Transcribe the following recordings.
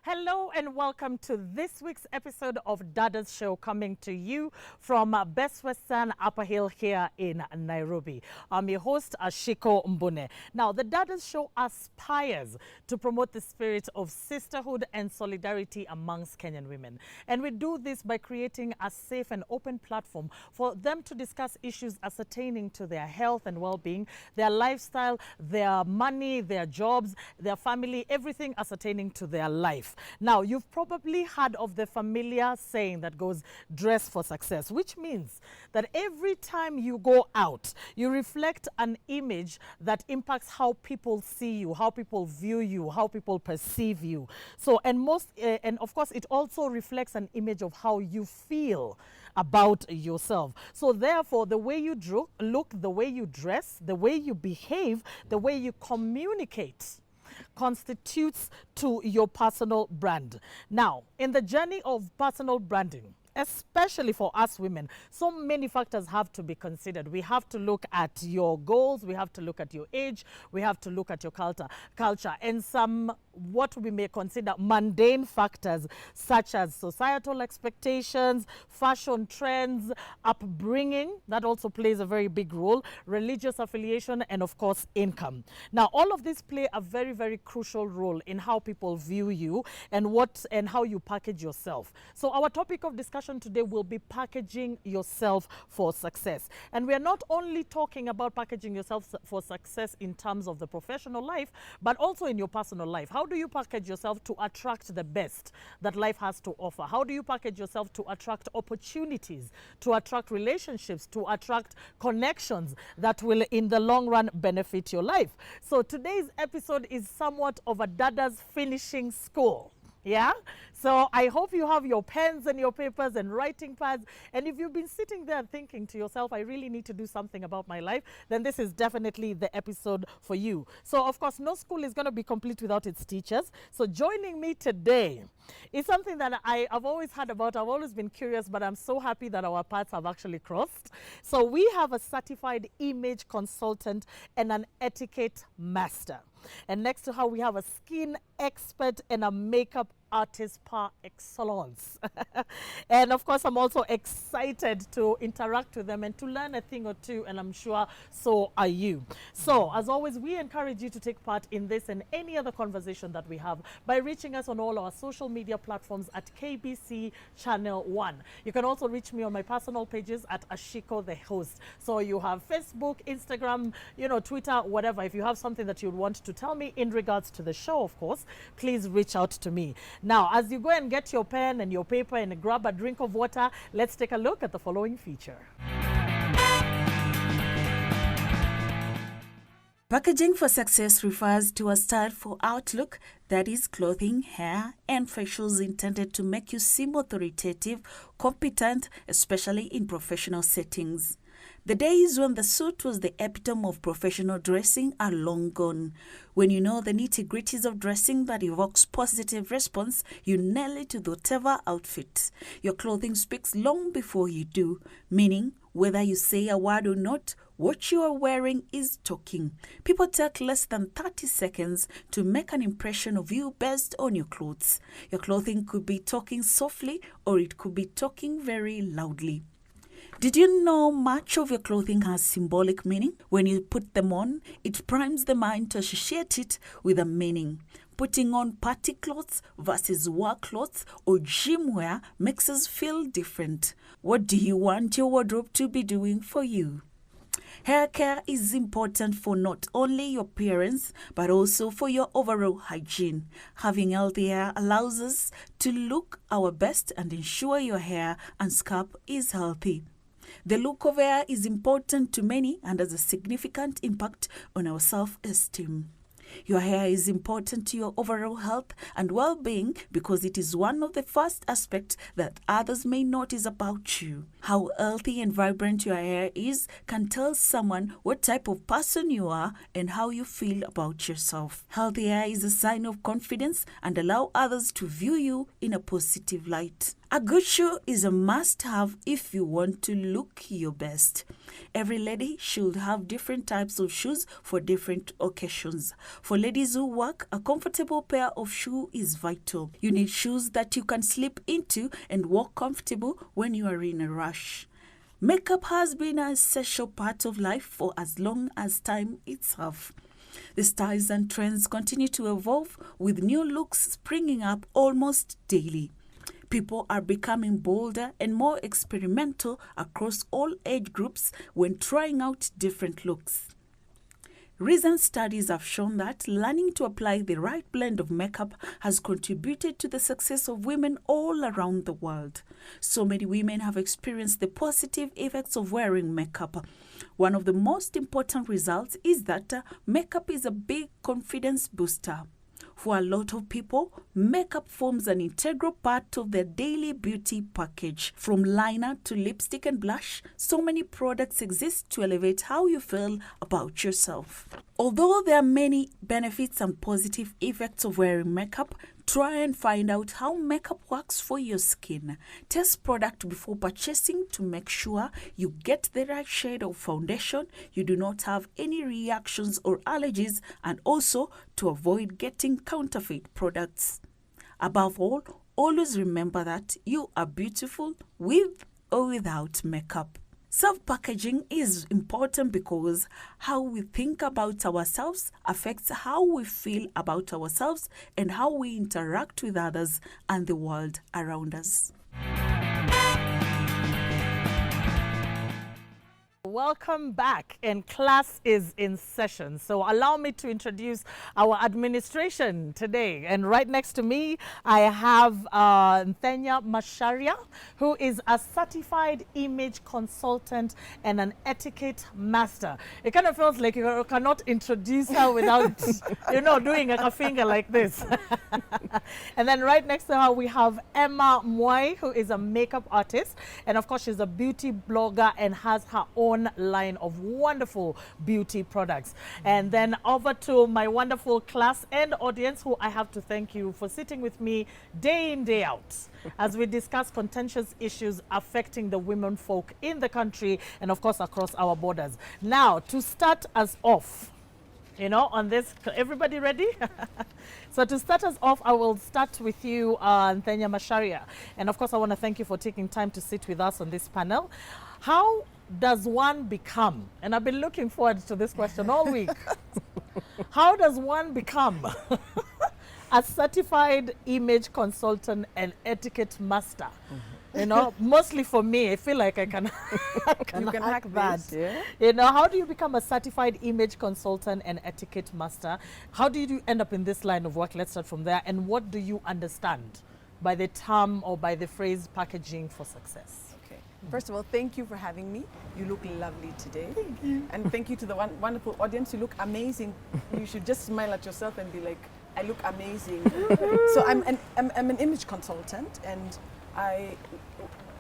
Hello and welcome to this week's episode of Dadas Show, coming to you from Best Western Upper Hill here in Nairobi. I'm your host, Ashiko Mbune. Now, the Dadas Show aspires to promote the spirit of sisterhood and solidarity amongst Kenyan women. And we do this by creating a safe and open platform for them to discuss issues pertaining to their health and well-being, their lifestyle, their money, their jobs, their family, everything pertaining to their life. Now, you've probably heard of the familiar saying that goes, dress for success, which means that every time you go out, you reflect an image that impacts how people see you, how people view you, how people perceive you. So, and of course, it also reflects an image of how you feel about yourself. So therefore, the way you look, the way you dress, the way you behave, the way you communicate constitutes to your personal brand. Now, in the journey of personal branding, especially for us women, so many factors have to be considered. We have to look at your goals, we have to look at your age, we have to look at your culture, and some what we may consider mundane factors such as societal expectations, fashion trends, upbringing, that also plays a very big role, religious affiliation, and of course income. Now, all of these play a very, very crucial role in how people view you and how you package yourself. So our topic of discussion today will be packaging yourself for success. And we are not only talking about packaging yourself for success in terms of the professional life, but also in your personal life. How do you package yourself to attract the best that life has to offer? How do you package yourself to attract opportunities, to attract relationships, to attract connections that will in the long run benefit your life? So today's episode is somewhat of a Dadas finishing school. Yeah, so I hope you have your pens and your papers and writing pads. And if you've been sitting there thinking to yourself, I really need to do something about my life, then this is definitely the episode for you. So, of course, no school is going to be complete without its teachers. So joining me today is something that I've always heard about. I've always been curious, but I'm so happy that our paths have actually crossed. So we have a certified image consultant and an etiquette master. And next to her, we have a skin expert and a makeup artist par excellence. And of course, I'm also excited to interact with them and to learn a thing or two, and I'm sure so are you. So, as always, we encourage you to take part in this and any other conversation that we have by reaching us on all our social media platforms at KBC Channel 1. You can also reach me on my personal pages at Ashiko the host. So you have Facebook, Instagram, Twitter, whatever. If you have something that you'd want to tell me in regards to the show, of course, please reach out to me. Now, as you go and get your pen and your paper and grab a drink of water, let's take a look at the following feature. Packaging for success refers to a style for outlook, that is clothing, hair, and facials intended to make you seem authoritative, competent, especially in professional settings. The days when the suit was the epitome of professional dressing are long gone. When you know the nitty-gritties of dressing that evokes positive response, you nail it with whatever outfit. Your clothing speaks long before you do, meaning whether you say a word or not, what you are wearing is talking. People take less than 30 seconds to make an impression of you based on your clothes. Your clothing could be talking softly or it could be talking very loudly. Did you know much of your clothing has symbolic meaning? When you put them on, it primes the mind to associate it with a meaning. Putting on party clothes versus work clothes or gym wear makes us feel different. What do you want your wardrobe to be doing for you? Hair care is important for not only your appearance, but also for your overall hygiene. Having healthy hair allows us to look our best and ensure your hair and scalp is healthy. The look of hair is important to many and has a significant impact on our self-esteem. Your hair is important to your overall health and well-being because it is one of the first aspects that others may notice about you. How healthy and vibrant your hair is can tell someone what type of person you are and how you feel about yourself. Healthy hair is a sign of confidence and allow others to view you in a positive light. A good shoe is a must-have if you want to look your best. Every lady should have different types of shoes for different occasions. For ladies who work, a comfortable pair of shoes is vital. You need shoes that you can slip into and walk comfortable when you are in a rush. Makeup has been an essential part of life for as long as time itself. The styles and trends continue to evolve with new looks springing up almost daily. People are becoming bolder and more experimental across all age groups when trying out different looks. Recent studies have shown that learning to apply the right blend of makeup has contributed to the success of women all around the world. So many women have experienced the positive effects of wearing makeup. One of the most important results is that makeup is a big confidence booster. For a lot of people, makeup forms an integral part of their daily beauty package. From liner to lipstick and blush, so many products exist to elevate how you feel about yourself. Although there are many benefits and positive effects of wearing makeup, try and find out how makeup works for your skin. Test product before purchasing to make sure you get the right shade of foundation, you do not have any reactions or allergies, and also to avoid getting counterfeit products. Above all, always remember that you are beautiful with or without makeup. Self-packaging is important because how we think about ourselves affects how we feel about ourselves and how we interact with others and the world around us. Welcome back, and class is in session. So allow me to introduce our administration today. And right next to me, I have Nthenya Masharia, who is a certified image consultant and an etiquette master. It kind of feels like you cannot introduce her without, doing a finger like this. And then right next to her, we have Emma Mwai, who is a makeup artist. And of course, she's a beauty blogger and has her own line of wonderful beauty products. And then over to my wonderful class and audience, who I have to thank you for sitting with me day in, day out, as we discuss contentious issues affecting the women folk in the country and of course across our borders. Now, to start us off, on this, everybody ready? So to start us off, I will start with you, Nthenya Masharia. And of course, I want to thank you for taking time to sit with us on this panel. How does one become, and I've been looking forward to this question all week, how does one become a certified image consultant and etiquette master? Mostly for me, I feel like I can, hack that. This, yeah? How do you become a certified image consultant and etiquette master? How did you end up in this line of work? Let's start from there. And what do you understand by the term or by the phrase packaging for success? Okay. First of all, thank you for having me. You look lovely today. Thank you. And thank you to the wonderful audience. You look amazing. You should just smile at yourself and be like, I look amazing. So I'm an image consultant, and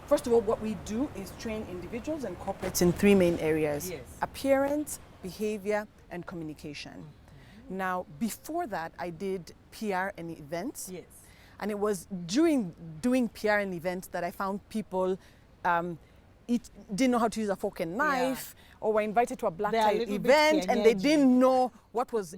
first of all, what we do is train individuals and corporates in three main areas: Yes. appearance, behavior, and communication. Mm-hmm. Now, before that, I did PR and events. Yes. And it was during doing PR and events that I found people didn't know how to use a fork and knife, or were invited to a black tie event and they didn't know what was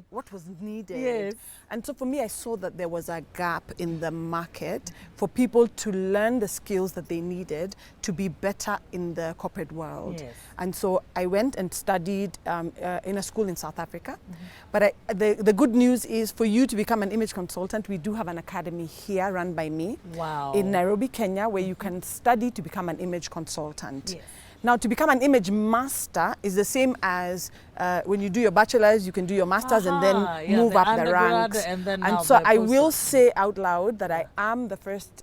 needed. Yes. And so for me, I saw that there was a gap in the market for people to learn the skills that they needed to be better in the corporate world. Yes. And so I went and studied in a school in South Africa. Mm-hmm. But the good news is, for you to become an image consultant, we do have an academy here run by me. Wow. In Nairobi, Kenya, where you can study to become an image consultant. Yes. Now, to become an image master is the same as when you do your bachelor's, you can do your master's and then move up the ranks. And so I will say out loud that I am the first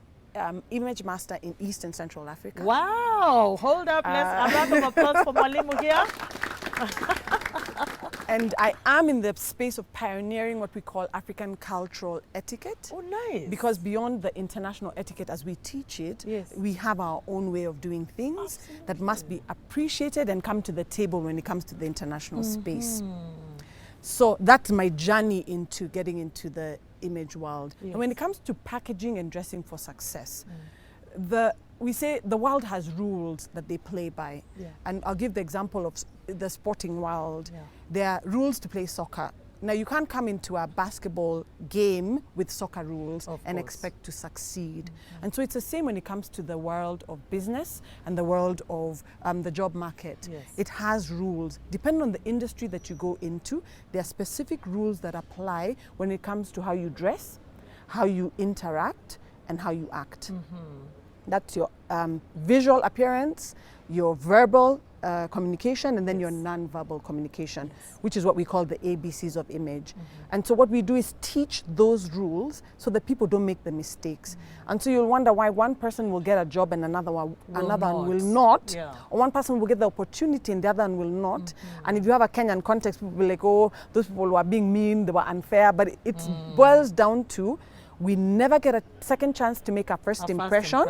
image master in East and Central Africa. Wow! Hold up, let's a round of applause for Mwalimu here. And I am in the space of pioneering what we call African cultural etiquette. Oh, nice. Because beyond the international etiquette as we teach it, yes, we have our own way of doing things. Absolutely. That must be appreciated and come to the table when it comes to the international space. So that's my journey into getting into the image world. Yes. And when it comes to packaging and dressing for success, we say the world has rules that they play by. Yeah. And I'll give the example of the sporting world. Yeah. There are rules to play soccer. Now, you can't come into a basketball game with soccer rules and expect to succeed. Mm-hmm. And so it's the same when it comes to the world of business and the world of the job market. Yes. It has rules. Depending on the industry that you go into, there are specific rules that apply when it comes to how you dress, how you interact, and how you act. Mm-hmm. That's your visual appearance, your verbal communication, and then your non-verbal communication, which is what we call the ABCs of image. And so what we do is teach those rules so that people don't make the mistakes. And so you'll wonder why one person will get a job and another one will not, Yeah. or one person will get the opportunity and the other one will not. And if you have a Kenyan context, people will be like, oh, those people were being mean, they were unfair, but it boils down to we never get a second chance to make a first impression.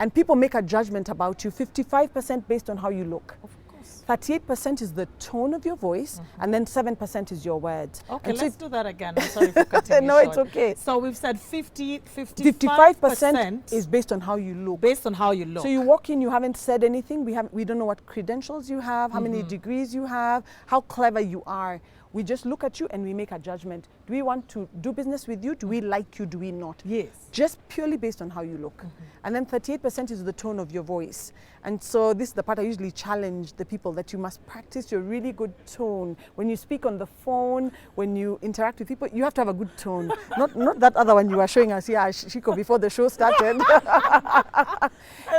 And people make a judgment about you 55% based on how you look. Of course. 38% is the tone of your voice, and then 7% is your words. Okay, and so let's do that again. I'm sorry for cutting you no, short. it's okay. So we've said 55% 55% is based on how you look. based on how you look. So you walk in, you haven't said anything. We don't know what credentials you have, how many degrees you have, how clever you are. We just look at you and we make a judgment. Do we want to do business with you? Do we like you? Do we not? Yes. Just purely based on how you look. And then 38% is the tone of your voice. And so this is the part I usually challenge the people, that you must practice your really good tone. When you speak on the phone, when you interact with people, you have to have a good tone. not that other one you were showing us here, Shiko, before the show started.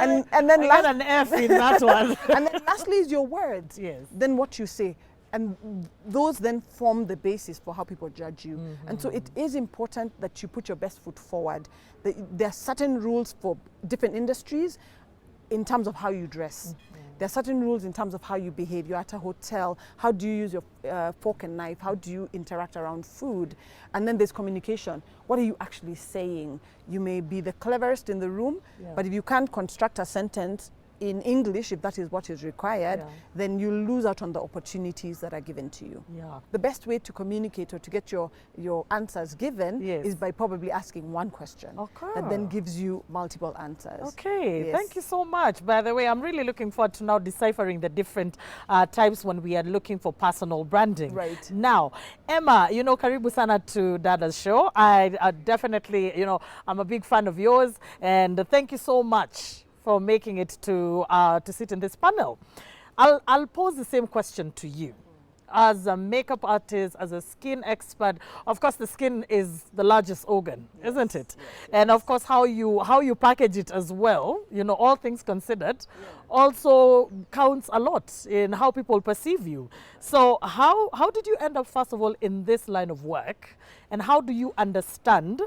and then I got an F in that one. and then lastly is your words. Yes. Then what you say. And those then form the basis for how people judge you. And so it is important that you put your best foot forward. There are certain rules for different industries in terms of how you dress. There are certain rules in terms of how you behave. You're at a hotel. How do you use your fork and knife? How do you interact around food? And then there's communication. What are you actually saying? You may be the cleverest in the room, but if you can't construct a sentence in English, if that is what is required, then you lose out on the opportunities that are given to you. Yeah. The best way to communicate or to get your answers given is by probably asking one question that then gives you multiple answers. Okay, thank you so much. By the way, I'm really looking forward to now deciphering the different types when we are looking for personal branding. Right. Now, Emma, karibu sana to Dadas show. I definitely, I'm a big fan of yours, and thank you so much for making it to sit in this panel. I'll pose the same question to you. As a makeup artist, as a skin expert, of course the skin is the largest organ, isn't it? Yes. And of course how you package it as well, all things considered, also counts a lot in how people perceive you. So how did you end up, first of all, in this line of work? And how do you understand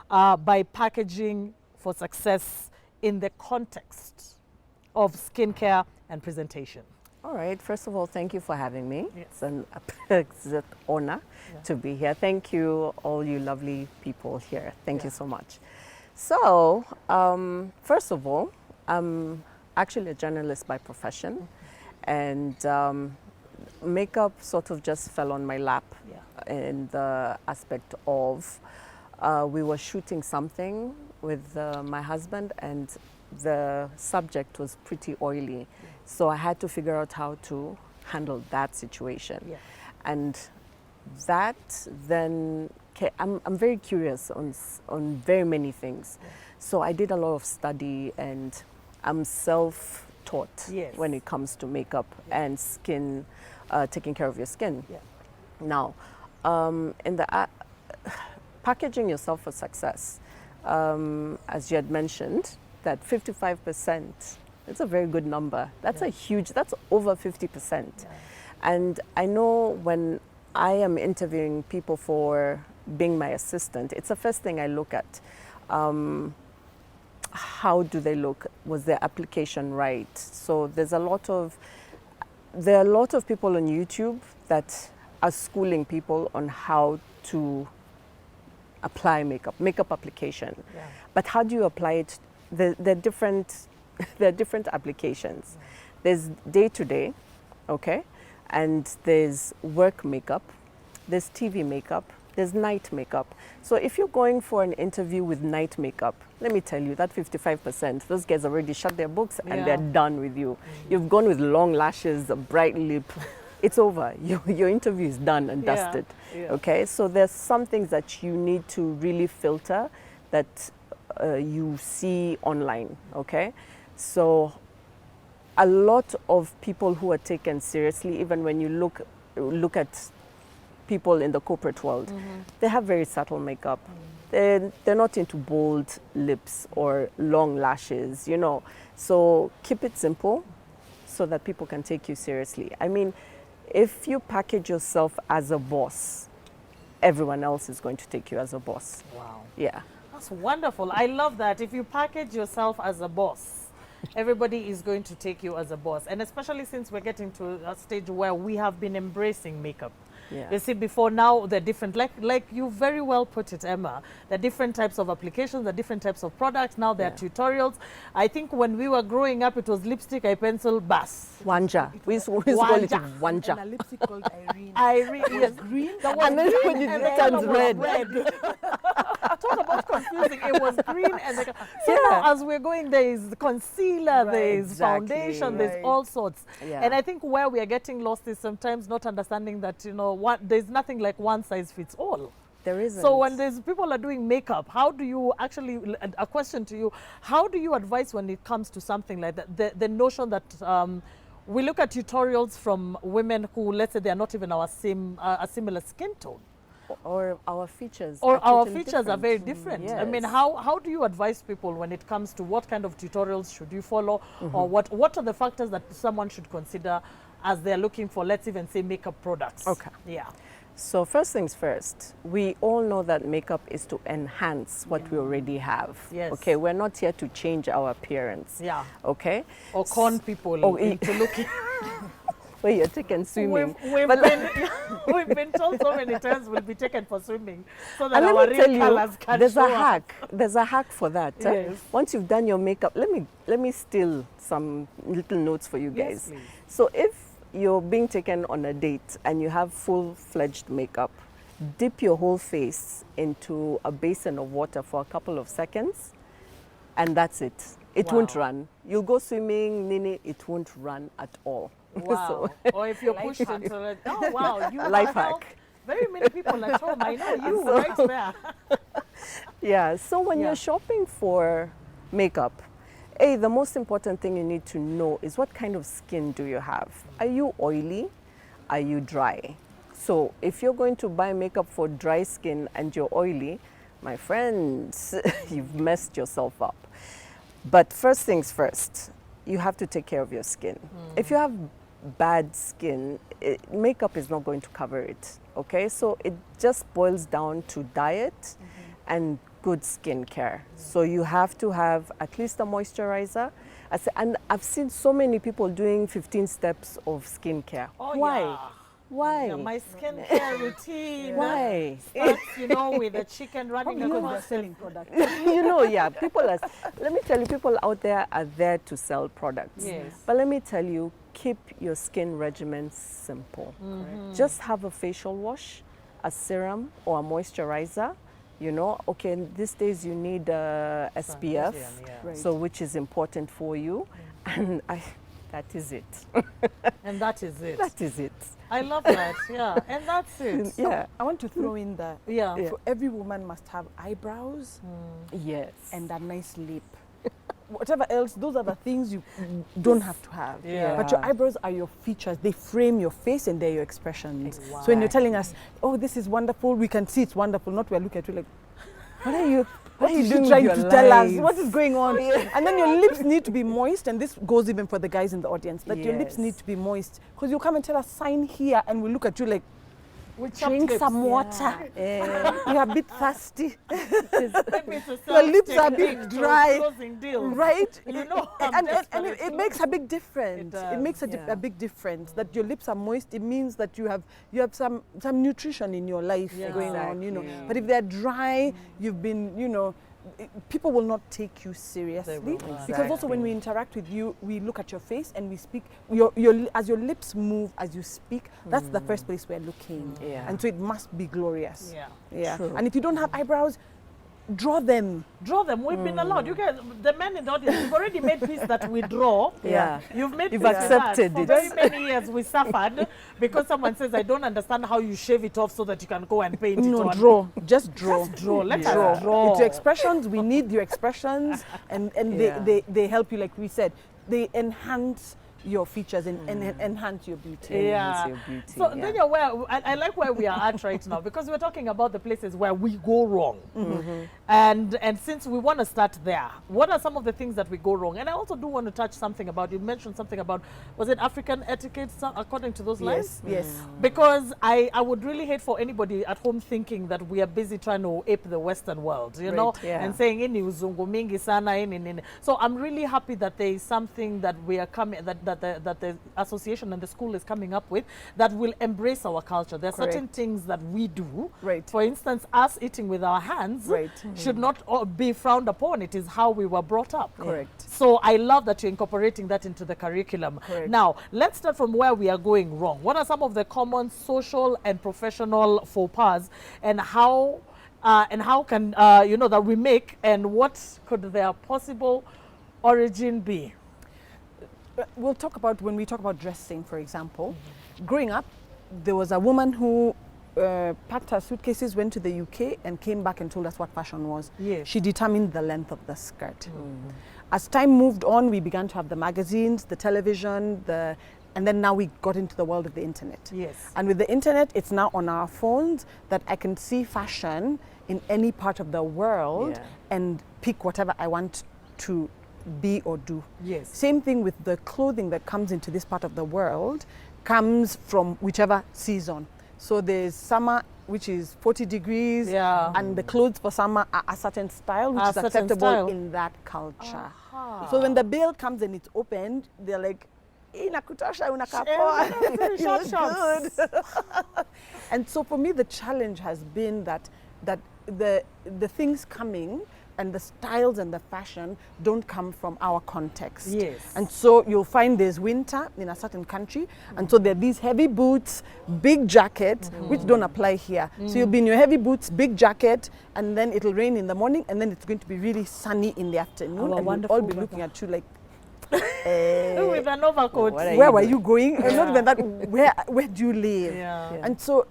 by packaging for success in the context of skincare and presentation? All right. First of all, thank you for having me. It's an absolute honor to be here. Thank you, all you lovely people here. Thank you so much. So, first of all, I'm actually a journalist by profession, and makeup sort of just fell on my lap in the aspect of we were shooting something with my husband, and the subject was pretty oily. So I had to figure out how to handle that situation. And that then, I'm very curious on very many things. So I did a lot of study, and I'm self-taught when it comes to makeup and skin, taking care of your skin. Now, in the packaging yourself for success, as you had mentioned, that 55%, it's a very good number. That's that's over 50%. And I know when I am interviewing people for being my assistant, it's the first thing I look at. How do they look? Was their application right? So there are a lot of people on YouTube that are schooling people on how to apply makeup application. But how do you apply it? There are different applications. There's day-to-day, okay? And there's work makeup, there's TV makeup, there's night makeup. So if you're going for an interview with night makeup, let me tell you, that 55%, those guys already shut their books and they're done with you. You've gone with long lashes, a bright lip, it's over. Your interview is done and dusted. Okay, so there's some things that you need to really filter that you see online. Okay, so a lot of people who are taken seriously, even when you look at people in the corporate world, they have very subtle makeup. They're not into bold lips or long lashes, you know. So keep it simple so that people can take you seriously. I mean, if you package yourself as a boss, everyone else is going to take you as a boss. Wow. Yeah. That's wonderful. I love that. If you package yourself as a boss, everybody is going to take you as a boss. And especially since we're getting to a stage where we have been embracing makeup. Yeah. You see, before now, they're different. Like you very well put it, Emma. There are different types of applications, there are different types of products. Now there are tutorials. I think when we were growing up, it was lipstick, eye pencil, bas. Wanja. We used to call it And a Wanja. lipstick called Irene. Irene, yes. Green. And then when it turns red. Talk about confusing. It was green and so now as we're going, there is concealer, there is foundation, there's all sorts. Yeah. And I think where we are getting lost is sometimes not understanding that, you know, there's nothing like one size fits all. There isn't. So when there's people are doing makeup, how do you actually, a question to you, how do you advise when it comes to something like that? The notion that we look at tutorials from women who, let's say, they are not even our same, a similar skin tone. Or our features. Or are our totally features are different. very different. Yes. I mean, how do you advise people when it comes to what kind of tutorials should you follow, or what are the factors that someone should consider as they're looking for, let's even say, makeup products? Okay. Yeah. So first things first, we all know that makeup is to enhance what we already have. Yes. Okay, we're not here to change our appearance. Yeah. Okay. Or con people into looking. Where you're taken swimming. We've been told so many times we'll be taken for swimming, so that And our let me tell real colors you, can there's show a up. hack. There's a hack for that. Yes. Once you've done your makeup, let me steal some little notes for you guys. Yes, please. So if you're being taken on a date and you have full-fledged makeup, dip your whole face into a basin of water for a couple of seconds, and that's it. It won't run. You'll go swimming, Nini, it won't run at all. Wow. Or if you're pushed into it. Oh, wow. You Life have hack. helped very many people at home. I know you right there. Yeah, so when you're shopping for makeup, the most important thing you need to know is what kind of skin do you have? Are you oily? Are you dry? So if you're going to buy makeup for dry skin and you're oily, my friends, you've messed yourself up. But first things first, you have to take care of your skin. If you have bad skin, makeup is not going to cover it, okay? So it just boils down to diet and good skin care. So you have to have at least a moisturizer. And I've seen so many people doing 15 steps of skincare. Oh, Why? yeah. Why? Yeah, my skincare routine. Why? Starts, you know, with the chicken running Because across they're selling products. You know, yeah, let me tell you, people out there are there to sell products. Yes. But let me tell you, keep your skin regimen simple. Just have a facial wash, a serum or a moisturizer. You know, okay, these days you need SPF, so which is important for you. And that is it. And that is it. That is it. I love that, yeah. And that's it. Yeah. I want to throw in that Yeah. so every woman must have eyebrows Yes. and a nice lip. Whatever else, those are the things you don't have to have. Yeah. But your eyebrows are your features. They frame your face and they're your expressions. So when you're telling us, oh, this is wonderful, we can see it's wonderful, not we're looking at you like, What are you? what are is you she doing trying with to your tell us? life? What is going on? And then your lips need to be moist, and this goes even for the guys in the audience, that your lips Yes. need to be moist. Because you come and tell us, sign here, and we look at you like, Drink some water. You're a bit thirsty. Your Your lips are a bit dry. Right? You know, and it makes a big difference. It It makes Yeah. a big difference that your lips are moist. It means that you have some nutrition in your life Yeah. going on, you know. Exactly. But if they're dry, you've been, you know, people will not take you seriously. will not. Because also when Exactly. we interact with you, we look at your face and we speak. As your lips move as you speak, that's the first place we're looking. Yeah. And so it must be glorious. Yeah. Yeah. True. And if you don't have eyebrows, draw them. Draw them. We've been allowed. You guys, the men in the audience, we've already made peace that we draw. Yeah. You've made You've peace with that. accepted For it. very many years we suffered because someone says, I don't understand how you shave it off so that you can go and paint it No, on. draw. Just draw. Just draw. Let Draw. us draw. It's your expressions. We need your expressions, and Yeah. they help you. Like we said, they enhance your features and enhance your beauty. Yeah. Your beauty, So yeah. then you're where I like where we are at right now, because we're talking about the places where we go wrong. And since we want to start there, what are some of the things that we go wrong? And I also do want to touch something about, you mentioned something about, was it African etiquette, according to those lines? Yes. Because I would really hate for anybody at home thinking that we are busy trying to ape the Western world, you know, yeah. and saying ini uzungu mingi sana ini. So I'm really happy that there is something that we are coming, that the association and the school is coming up with, that will embrace our culture. There are certain Correct. things that we do. Right. For instance, us eating with our hands Right. should not be frowned upon. It is how we were brought up. Correct. So I love that you're incorporating that into the curriculum. Correct. Now, let's start from where we are going wrong. What are some of the common social and professional faux pas, and how can that we make, and what could their possible origin be? We'll talk about, when we talk about dressing, for example. Growing up, there was a woman who packed her suitcases, went to the UK, and came back and told us what fashion was. Yes. She determined the length of the skirt. As time moved on, we began to have the magazines, the television, and then now we got into the world of the internet. Yes. And with the internet, it's now on our phones that I can see fashion in any part of the world Yeah. and pick whatever I want to be or do. Yes. Same thing with the clothing that comes into this part of the world, comes from whichever season. So there's summer, which is 40 degrees, Yeah. and the clothes for summer are a certain style, which A is certain acceptable style. in that culture. Aha. So when the bill comes and it's opened, they're like, inakutosha, unakaa poa." You Short look shorts. good. And so for me, the challenge has been that the things coming and the styles and the fashion don't come from our context. Yes. And so you'll find there's winter in a certain country, and so there are these heavy boots, big jacket, which don't apply here. So you'll be in your heavy boots, big jacket, and then it'll rain in the morning, and then it's going to be really sunny in the afternoon, Our and we'll wonderful all be weather. looking at you like, With an overcoat. What are where you were doing? you going? And not even that, where do you live? Yeah. Yeah. And so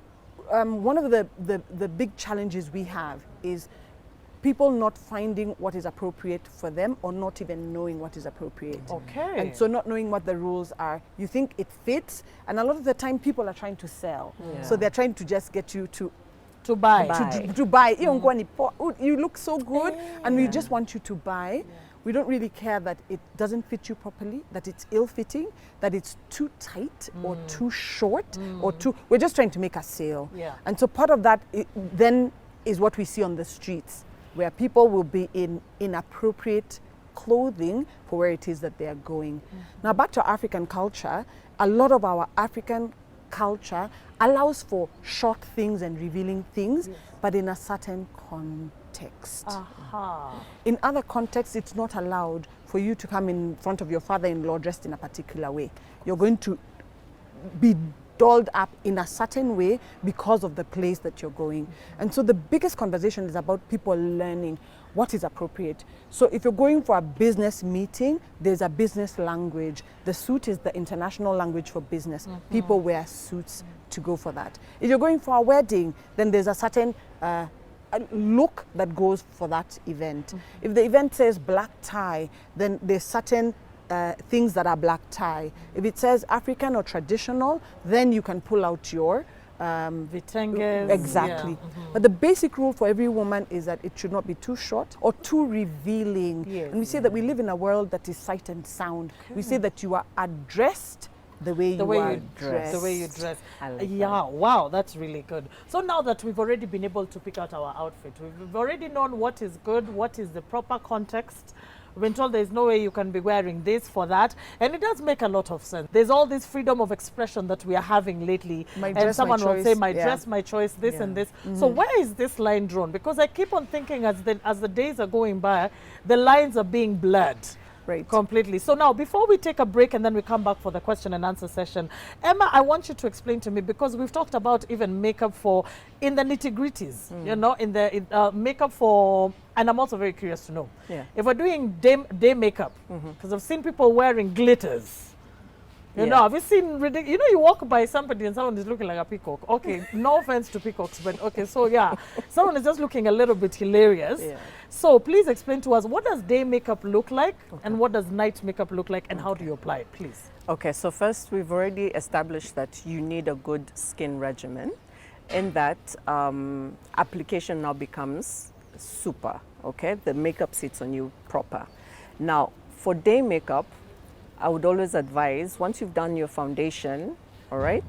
one of the big challenges we have is people not finding what is appropriate for them, or not even knowing what is appropriate. Okay. And so not knowing what the rules are. You think it fits, and a lot of the time people are trying to sell. Yeah. So they're trying to just get you to buy. Buy. buy. You look so good, and we just want you to buy. We don't really care that it doesn't fit you properly, that it's ill-fitting, that it's too tight or too short or too. We're just trying to make a sale. Yeah. And so part of that then is what we see on the streets, where people will be in inappropriate clothing for where it is that they are going. Now back to African culture, a lot of our African culture allows for short things and revealing things, but in a certain context. Aha. In other contexts, it's not allowed for you to come in front of your father-in-law dressed in a particular way. You're going to be dolled up in a certain way because of the place that you're going. And so the biggest conversation is about people learning what is appropriate. So if you're going for a business meeting, there's a business language. The suit is the international language for business. People wear suits to go for that. If you're going for a wedding, then there's a certain look that goes for that event. If the event says black tie, then there's certain things that are black tie. If it says African or traditional, then you can pull out your Vitenges. exactly. Yeah. But the basic rule for every woman is that it should not be too short or too revealing. Yes. And we say that we live in a world that is sight and sound. We say that you are addressed the way you are dressed. The way you dress. I like Yeah, wow, that's really good. So now that we've already been able to pick out our outfit, we've already known what is good, what is the proper context, We've been told there's no way you can be wearing this for that. And it does make a lot of sense. There's all this freedom of expression that we are having lately. My and dress, someone my will choice. say, my Yeah. dress, my choice, this Yeah. and this. So where is this line drawn? Because I keep on thinking as the days are going by, the lines are being blurred. Right. Completely. So now, before we take a break and then we come back for the question and answer session, Emma, I want you to explain to me, because we've talked about even makeup for in the nitty-gritties, you know, in the makeup for, and I'm also very curious to know, Yeah. if we're doing day makeup, because I've seen people wearing glitters. You Yeah. know, have you seen, you know, you walk by somebody and someone is looking like a peacock. Okay, no offense to peacocks, but okay, so yeah, someone is just looking a little bit hilarious. Yeah. So please explain to us, what does day makeup look like and what does night makeup look like, and how do you apply it, please? Okay, so first we've already established that you need a good skin regimen. In that, application now becomes super, okay? The makeup sits on you proper. Now, for day makeup, I would always advise, once you've done your foundation, all right?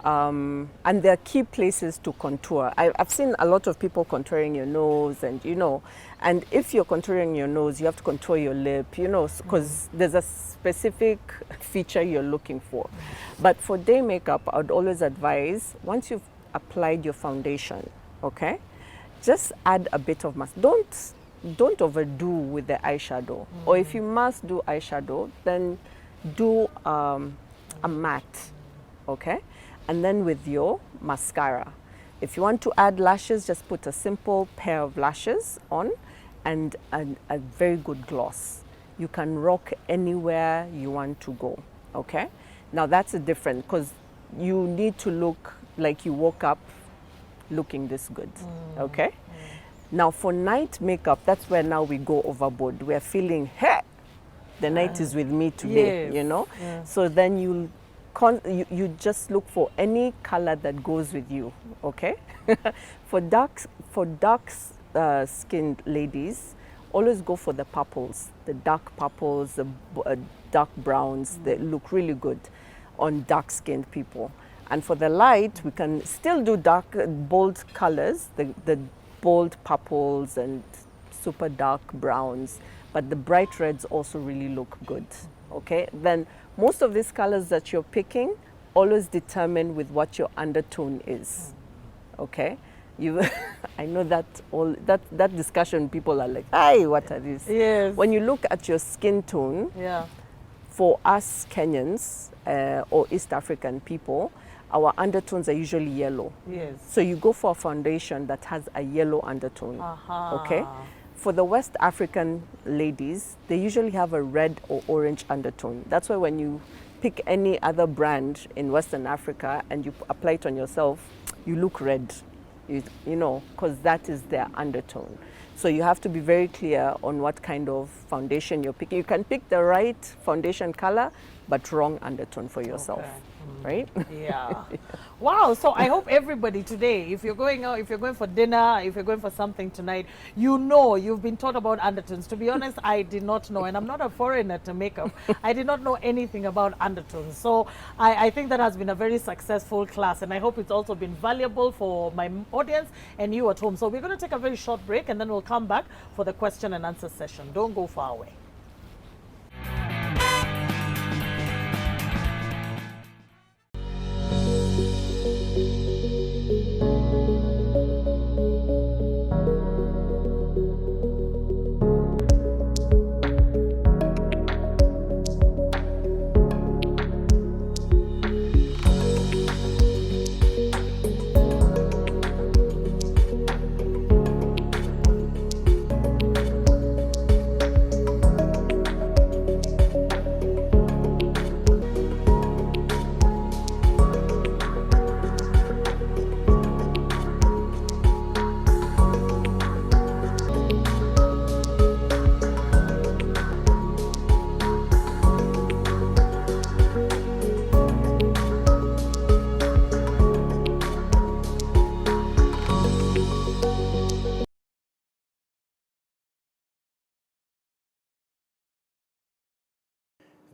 And there are key places to contour. I've seen a lot of people contouring your nose, and you know, and if you're contouring your nose, you have to contour your lip, you know, because there's a specific feature you're looking for. But for day makeup, I would always advise, once you've applied your foundation, okay, just add a bit of mask. Don't overdo with the eyeshadow. Or if you must do eyeshadow, then do a matte, okay? And then with your mascara. If you want to add lashes, just put a simple pair of lashes on and a very good gloss. You can rock anywhere you want to go, okay? Now that's a different, because you need to look like you woke up looking this good, okay? Now for night makeup, that's where now we go overboard. We're feeling, hey, the night is with me today, Yes. you know? Yeah. So then you just look for any color that goes with you, okay? For dark skinned ladies, always go for the purples, the dark purples, the dark browns. They look really good on dark skinned people. And for the light, we can still do dark, bold colors, the bold purples and super dark browns, but the bright reds also really look good, okay? Then most of these colors that you're picking, always determine with what your undertone is, okay? I know that discussion, people are like, hey, what are these? Yes. When you look at your skin tone, Yeah. for us Kenyans or East African people, our undertones are usually yellow. Yes. So you go for a foundation that has a yellow undertone, okay? For the West African ladies, they usually have a red or orange undertone. That's why when you pick any other brand in Western Africa and you apply it on yourself, you look red, you know, because that is their undertone. So you have to be very clear on what kind of foundation you're picking. You can pick the right foundation color, but wrong undertone for yourself. Okay. Right? Yeah. Wow. So I hope everybody today, if you're going out, if you're going for dinner, if you're going for something tonight, you know, you've been taught about undertones. To be honest, I did not know, and I'm not a foreigner to makeup. I did not know anything about undertones. So I think that has been a very successful class, and I hope it's also been valuable for my audience and you at home. So we're going to take a very short break, and then we'll come back for the question and answer session. Don't go far away.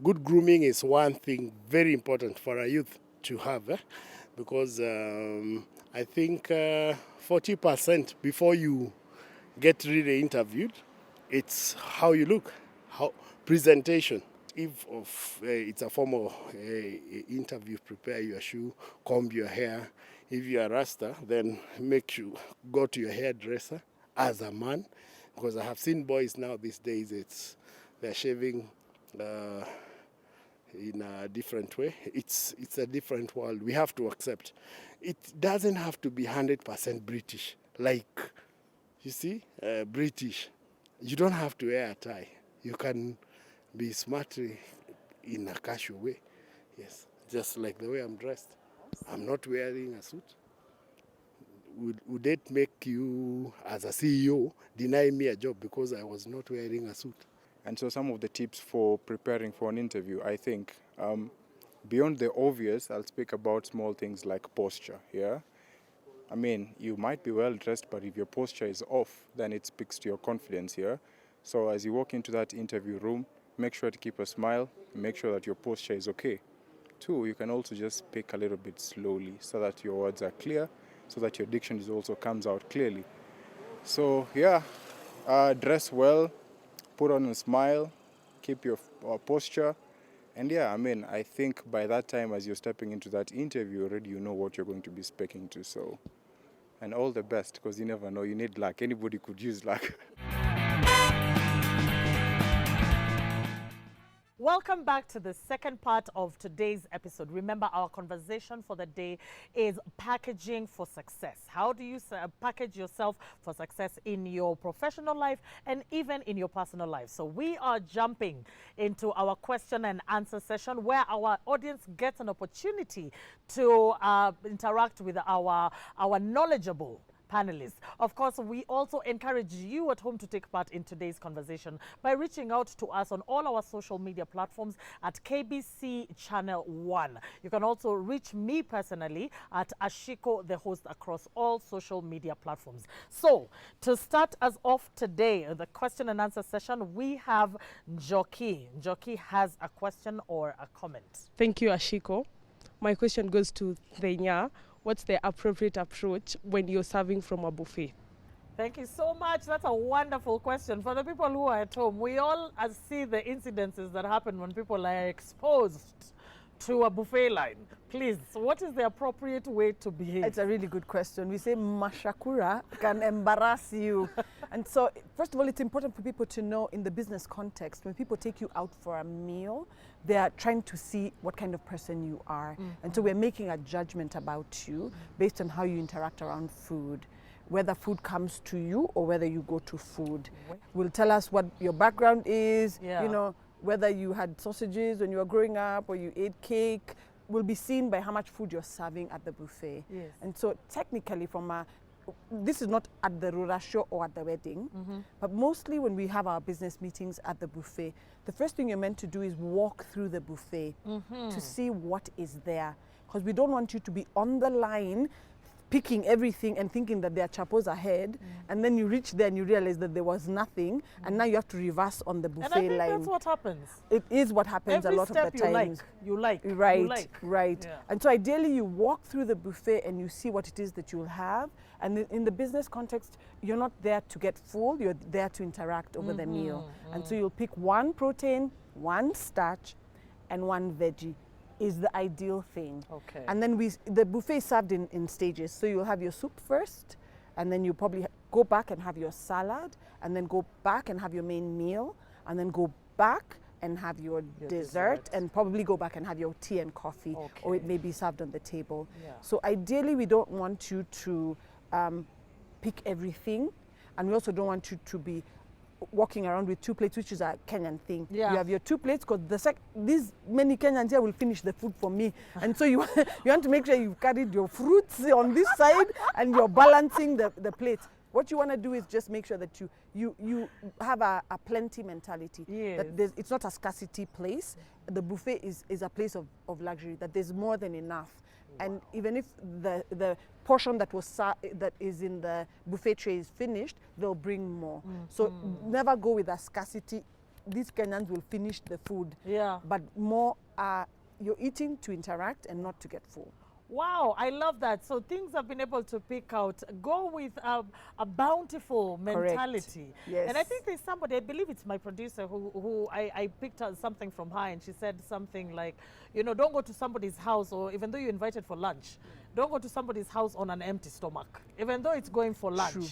Good grooming is one thing very important for a youth to have, because I think 40% before you get really interviewed, it's how you look. how presentation. If it's a formal interview, prepare your shoe, comb your hair. If you are Rasta, then make sure go to your hairdresser as a man, because I have seen boys now these days. They're shaving in a different way. It's a different world. We have to accept. It doesn't have to be 100% British. Like, you see, British. You don't have to wear a tie. You can be smart in a casual way. Yes, just like the way I'm dressed. I'm not wearing a suit. Would it make you, as a CEO, deny me a job because I was not wearing a suit? And so some of the tips for preparing for an interview, I think, beyond the obvious, I'll speak about small things like posture, yeah? I mean, you might be well dressed, but if your posture is off, then it speaks to your confidence here. So as you walk into that interview room, make sure to keep a smile, make sure that your posture is okay. 2, you can also just speak a little bit slowly so that your words are clear, so that your diction also comes out clearly. So yeah, dress well, put on a smile, keep your posture. And yeah, I mean, I think by that time, as you're stepping into that interview already, you know what you're going to be speaking to. So, and all the best, because you never know, you need luck. Anybody could use luck. Welcome back to the second part of today's episode. Remember, our conversation for the day is packaging for success. How do you package yourself for success in your professional life and even in your personal life? So we are jumping into our question and answer session, where our audience gets an opportunity to interact with our knowledgeable panelists. Of course, we also encourage you at home to take part in today's conversation by reaching out to us on all our social media platforms at KBC Channel 1. You can also reach me personally at Ashiko, the host, across all social media platforms. So, to start us off today, the question and answer session, we have Njoki. Njoki has a question or a comment. Thank you, Ashiko. My question goes to Thenya. What's the appropriate approach when you're serving from a buffet? Thank you so much. That's a wonderful question. For the people who are at home, we all see the incidences that happen when people are exposed to a buffet line. Please, what is the appropriate way to behave? It's a really good question. We say mashakura can embarrass you. And so, first of all, it's important for people to know in the business context, when people take you out for a meal, they are trying to see what kind of person you are. And so we're making a judgment about you based on how you interact around food, whether food comes to you or whether you go to food. Will tell us what your background is, you know, whether you had sausages when you were growing up or you ate cake, will be seen by how much food you're serving at the buffet. Yes. And so technically this is not at the Rura show or at the wedding, but mostly when we have our business meetings at the buffet, the first thing you're meant to do is walk through the buffet to see what is there. Because we don't want you to be on the line picking everything and thinking that there are chapos ahead, and then you reach there and you realize that there was nothing, and now you have to reverse on the buffet and I think line. that's what happens. It is what happens Every a lot of step the times. you like. Right. Yeah. And so ideally you walk through the buffet and you see what it is that you'll have. And in the business context, you're not there to get full, you're there to interact over the meal. And so you'll pick one protein, one starch, and one veggie is the ideal thing. Okay. And then the buffet is served in stages. So you'll have your soup first, and then you probably go back and have your salad, and then go back and have your main meal, and then go back and have your dessert, and probably go back and have your tea and coffee, or it may be served on the table. Yeah. So ideally, we don't want you to pick everything, and we also don't want you to be walking around with 2 plates, which is a Kenyan thing. Yeah. You have your 2 plates because these many Kenyans here will finish the food for me. And so you want to make sure you've carried your fruits on this side and you're balancing the plates. What you want to do is just make sure that you have a plenty mentality. Yes. That it's not a scarcity place. The buffet is a place of luxury, that there's more than enough. And even if the portion that is in the buffet tray is finished, they'll bring more. So never go with a scarcity. These Kenyans will finish the food. Yeah. But more, you're eating to interact and not to get full. Wow, I love that. So things have been able to pick out. Go with a bountiful mentality. Yes. And I think there's somebody, I believe it's my producer, who I picked out something from her, and she said something like, you know, don't go to somebody's house, or even though you're invited for lunch, don't go to somebody's house on an empty stomach, even though it's going for lunch. True.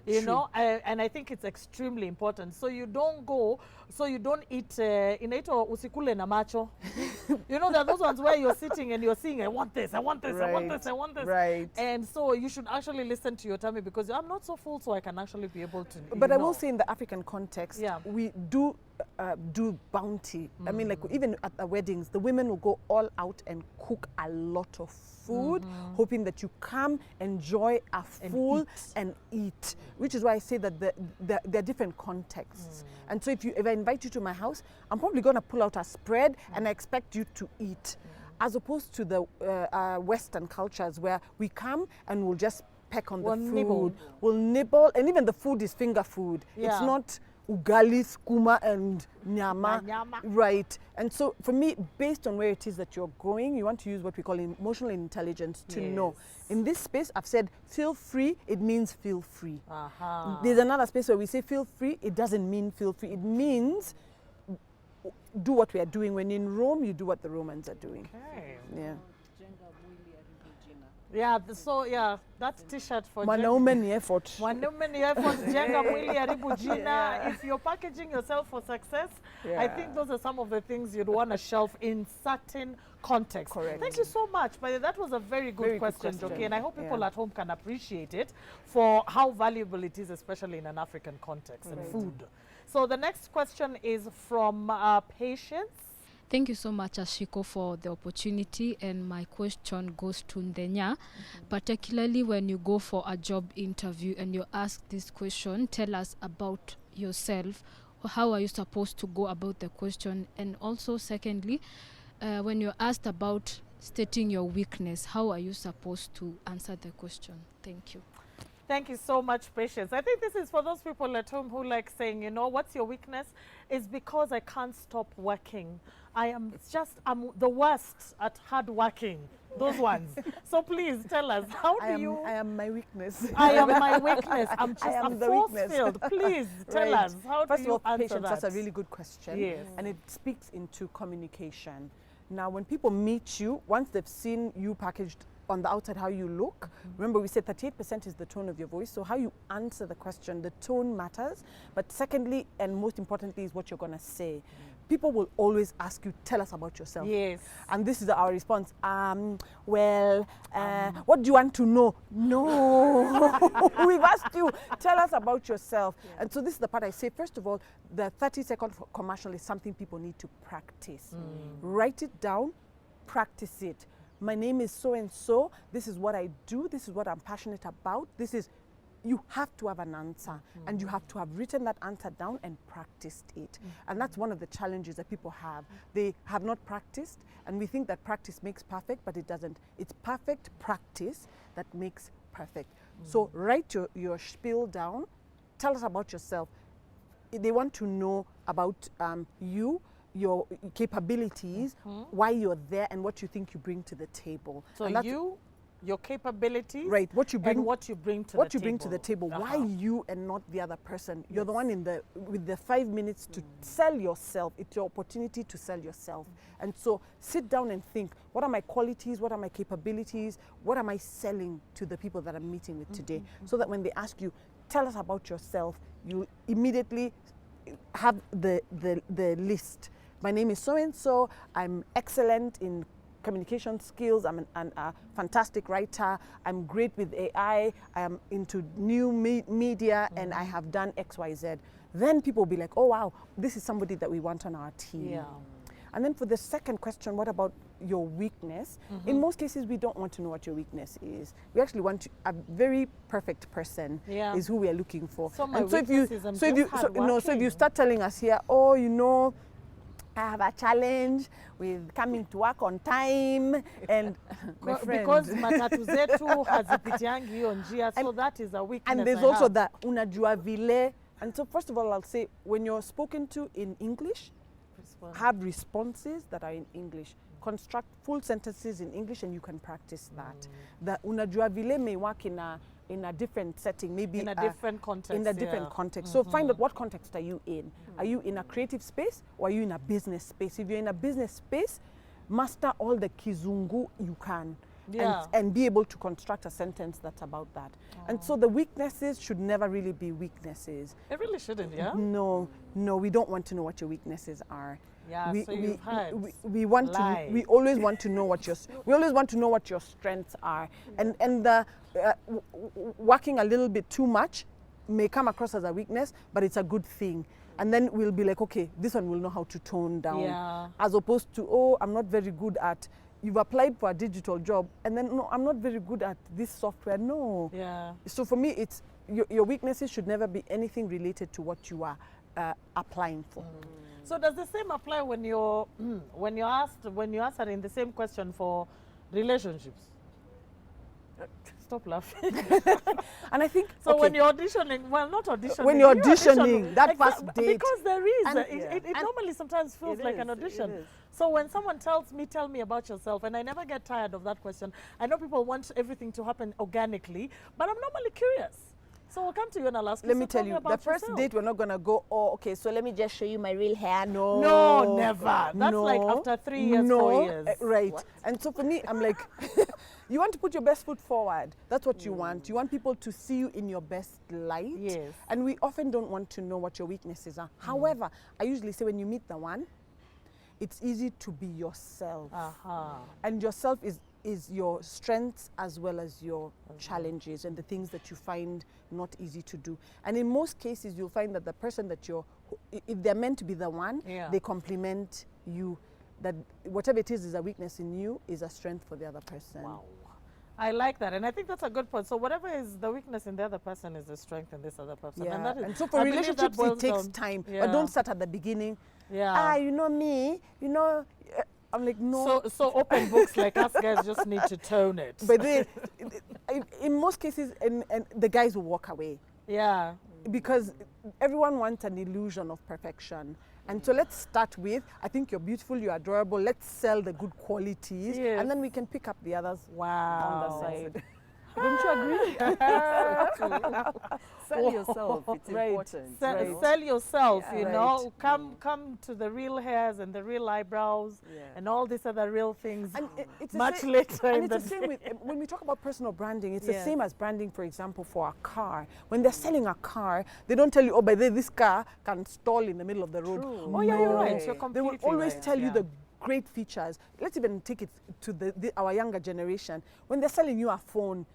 You know, and I think it's extremely important. So you don't go, so you don't eat, inaitwa usikule na macho. You know, there are those ones where you're sitting and you're seeing, I want this, I want this, I want this, I want this. Right. And so you should actually listen to your tummy, because I'm not so full, so I can actually be able to. But I will say, in the African context, Yeah. we do bounty. I mean, like even at the weddings, the women will go all out and cook a lot of food, hoping that you come, enjoy a full and eat. Which is why I say that there are different contexts. And so if I invite you to my house, I'm probably going to pull out a spread and I expect you to eat. As opposed to the Western cultures where we come and we'll just peck on the food. Nibble. We'll nibble, and even the food is finger food. Yeah. It's not ugali, skuma, and nyama. Nyama. Right. And so for me, based on where it is that you're going, you want to use what we call emotional intelligence to know. In this space, I've said feel free, it means feel free. There's another space where we say feel free, it doesn't mean feel free. It means do what we are doing. When in Rome, you do what the Romans are doing. Okay. Yeah. Yeah, so yeah, that's t-shirt for Mwanaume ni effort. Mwanaume ni effort, jenga mwili haribu jina. If you're packaging yourself for success, I think those are some of the things you'd want to shelf in certain contexts. Correct. Thank you so much. But that was a very good question, Joki, and I hope people Yeah. at home can appreciate it for how valuable it is, especially in an African context and food. So the next question is from Patience. Thank you so much, Ashiko, for the opportunity. And my question goes to Ndenya, particularly when you go for a job interview and you're asked this question, tell us about yourself. How are you supposed to go about the question? And also, secondly, when you're asked about stating your weakness, how are you supposed to answer the question? Thank you. Thank you so much, Patience. I think this is for those people at home who like saying, you know, what's your weakness? It's because I can't stop working. I'm the worst at hard working. Those ones. So please tell us, how do you... I am my weakness. I am my weakness. I'm just I am a the force weakness. field. Please tell us, how First do you of all, answer Patience, that? that's a really good question. Yes. And it speaks into communication. Now, when people meet you, once they've seen you packaged on the outside, how you look, remember we said 38% is the tone of your voice, so how you answer the question, the tone matters. But secondly, and most importantly, is what you're going to say. People will always ask you, tell us about yourself. Yes. And this is our response. What do you want to know? No. We've asked you, tell us about yourself. Yeah. And so this is the part I say, first of all, the 30-second commercial is something people need to practice. Write it down, practice it. My name is so-and-so, this is what I do, this is what I'm passionate about, you have to have an answer, and you have to have written that answer down and practiced it. And that's one of the challenges that people have. They have not practiced, and we think that practice makes perfect, but it doesn't. It's perfect practice that makes perfect. So write your spiel down, tell us about yourself. They want to know about you, your capabilities, why you're there, and what you think you bring to the table. So and your capabilities, right? What you bring, and what you bring to the what table. you bring to the table. Why you and not the other person? You're the one with the 5 minutes to sell yourself. It's your opportunity to sell yourself. And so sit down and think: what are my qualities? What are my capabilities? What am I selling to the people that I'm meeting with today? So that when they ask you, tell us about yourself, you immediately have the list. My name is so-and-so, I'm excellent in communication skills, I'm a fantastic writer, I'm great with AI, I am into new media, and I have done XYZ. Then people will be like, oh wow, this is somebody that we want on our team. Yeah. And then for the second question, what about your weakness? In most cases, we don't want to know what your weakness is. We actually want a very perfect person is who we are looking for. So my and so if you start telling us here, oh, you know, I have a challenge with coming to work on time, and my friend, because matatu zetu hazipitiangi hiyo njia, so that is a weakness. And there's also that unajua vile. And so first of all, I'll say, when you're spoken to in English, have responses that are in English. construct full sentences in English and you can practice that. The unajua vile may work in a different setting, maybe in a different context. In a different context. So find out what context are you in. Are you in a creative space or are you in a business space? If you're in a business space, master all the kizungu you can. Yeah. And be able to construct a sentence that's about that. And so the weaknesses should never really be weaknesses. It really shouldn't, yeah? No, we don't want to know what your weaknesses are. Yeah, so you've had we want lie. to. We always want to know what we always want to know what your strengths are, and the working a little bit too much may come across as a weakness, but it's a good thing. And then we'll be like, okay, this one will know how to tone down, Yeah. as opposed to, oh, I'm not very good at. You've applied for a digital job, and then no, I'm not very good at this software. No. Yeah. So for me, it's your weaknesses should never be anything related to what you are applying for. So does the same apply when you're when you're answering the same question for relationships? Stop laughing. And I think So okay, when you're auditioning, well, not auditioning. when you're auditioning, that first date, because there is, And- it normally sometimes feels like an audition. is. So when someone tells me, tell me about yourself, and I never get tired of that question. I know people want everything to happen organically, but I'm normally curious. So we'll come to you and I'll ask you. let me so tell me you, the about first yourself. date, we're not gonna go, oh, okay, so let me just show you my real hair. No. No, never. That's like after 3 years, no, 4 years. Right. And so for me, I'm like, you want to put your best foot forward. That's what you want. You want people to see you in your best light. Yes. And we often don't want to know what your weaknesses are. However, I usually say when you meet the one, it's easy to be yourself. And yourself is your strengths as well as your challenges and the things that you find not easy to do. And in most cases, you'll find that the person that if they're meant to be the one, Yeah. they complement you. That whatever it is a weakness in you is a strength for the other person. Wow. I like that, and I think that's a good point. So whatever is the weakness in the other person is the strength in this other person. Yeah. And, that is, And so for I believe that relationships, it boils takes down- time. Yeah. But don't start at the beginning. Yeah. You know me, I'm like, no. So open books like us guys just need to tone it. But in most cases, and the guys will walk away. Yeah. Because everyone wants an illusion of perfection. And so let's start with, I think you're beautiful, you're adorable, let's sell the good qualities, Yes. and then we can pick up the others Wow. on the side. Don't you agree? Sell yourself. It's Right. important. Se- you know? Sell yourself, Yeah. you Right. know. Come to the real hairs and the real eyebrows Yeah. and all these other real things And it's the much same- later And in it's the the same day. with, when we talk about personal branding, it's Yeah. the same as branding, for example, for a car. When they're selling a car, they don't tell you, oh, by the way, this car can stall in the middle of the road. True. Oh, yeah, you're right. No. You're They will completely always right. tell you Yeah. the great features. Let's even take it to our younger generation. When they're selling you a phone,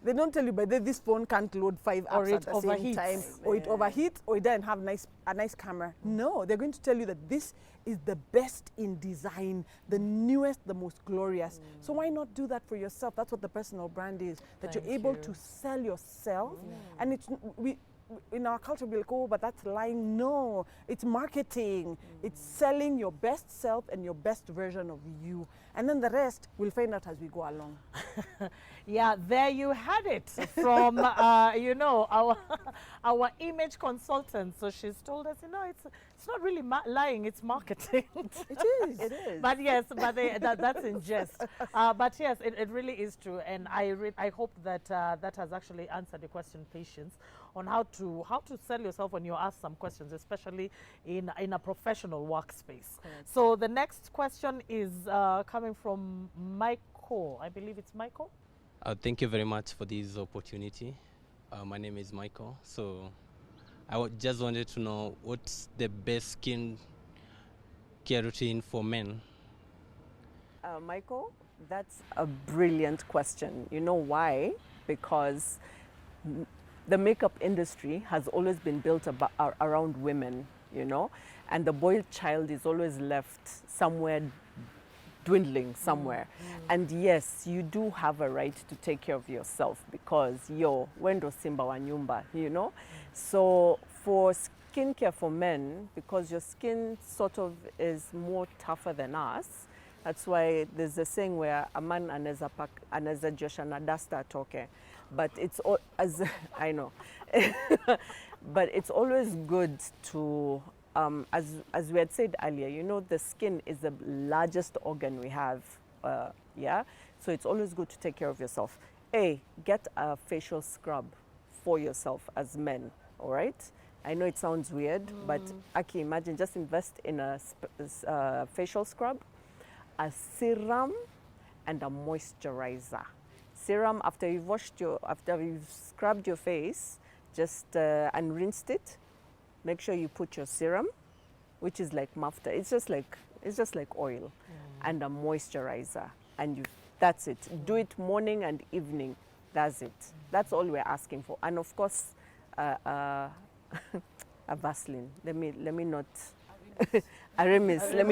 they don't tell you, by the way, this phone can't load 5 Or apps it at the same overheats. time, or it overheats, or it doesn't have a nice camera. No, they're going to tell you that this is the best in design, the newest, the most glorious. So why not do that for yourself? That's what the personal brand is, that Thank you're able you. to sell yourself. And it's in our culture, we're like, oh, but that's lying. No, it's marketing. It's selling your best self and your best version of you. And then the rest, we'll find out as we go along. Yeah, there you had it from, you know, our image consultant. So she's told us, you know, it's not really lying, it's marketing. It is. It is. But yes, but that's in jest. But yes, it really is true, and I hope that that has actually answered the question, Patience, on how to sell yourself when you're asked some questions, especially in a professional workspace. So the next question is coming from Michael. I believe it's Michael. Thank you very much for this opportunity. My name is Michael. So I just wanted to know what's the best skin care routine for men? Michael, that's a brilliant question. You know why? Because the makeup industry has always been built around women, you know, and the boy child is always left somewhere dwindling somewhere. And yes, you do have a right to take care of yourself because wendo simba wa nyumba, you know. So for skincare for men, because your skin sort of is more tougher than us, that's why there's a saying where a man anaweza josha na dasta atoke. But it's all, as I know, but it's always good to as we had said earlier, you know, the skin is the largest organ we have, yeah? So it's always good to take care of yourself. Get a facial scrub for yourself as men, all right? I know it sounds weird, but Aki, imagine, just invest in a facial scrub, a serum, and a moisturizer. Serum, after you've scrubbed your face, just and rinsed it, make sure you put your serum, which is like mafta. It's just like oil, and a moisturizer, and that's it. Do it morning and evening. That's it. That's all we're asking for. And of course, a Vaseline. Let me not. A Remis. Let